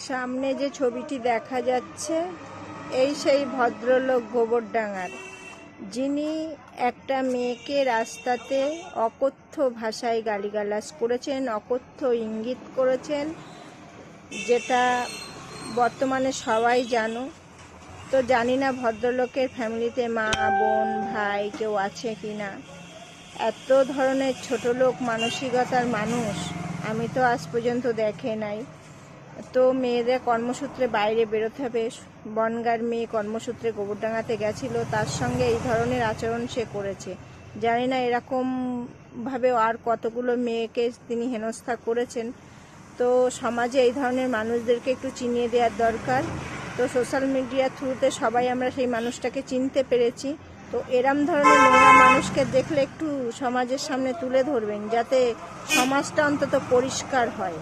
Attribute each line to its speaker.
Speaker 1: সামনে যে ছবিটি দেখা যাচ্ছে এই সেই ভদ্রলোক গোবরডাঙ্গার, যিনি একটা মেয়েকে রাস্তাতে অকথ্য ভাষায় গালিগালাজ করেছেন, অকথ্য ইঙ্গিত করেছেন, যেটা বর্তমানে সবাই জানো। তো জানি না ভদ্রলোকের ফ্যামিলিতে মা, বোন, ভাই কেউ আছে কি না। এত ধরনের ছোটলোক মানসিকতার মানুষ আমি তো আজ পর্যন্ত দেখে নাই। তো মেয়েদের কর্মসূত্রে বাইরে বেরোতে হবে, বনগাঁর মেয়ে কর্মসূত্রে গোবরডাঙ্গাতে গেছিল, তার সঙ্গে এই ধরনের আচরণ সে করেছে। জানি না এরকমভাবে আর কতগুলো মেয়েকে তিনি হেনস্থা করেছেন। তো সমাজে এই ধরনের মানুষদেরকে একটু চিনিয়ে দেওয়ার দরকার। তো সোশ্যাল মিডিয়ার থ্রুতে সবাই আমরা সেই মানুষটাকে চিনতে পেরেছি। তো এরম ধরনের নোংরা মানুষকে দেখলে একটু সমাজের সামনে তুলে ধরবেন, যাতে সমাজটা অন্তত পরিষ্কার হয়।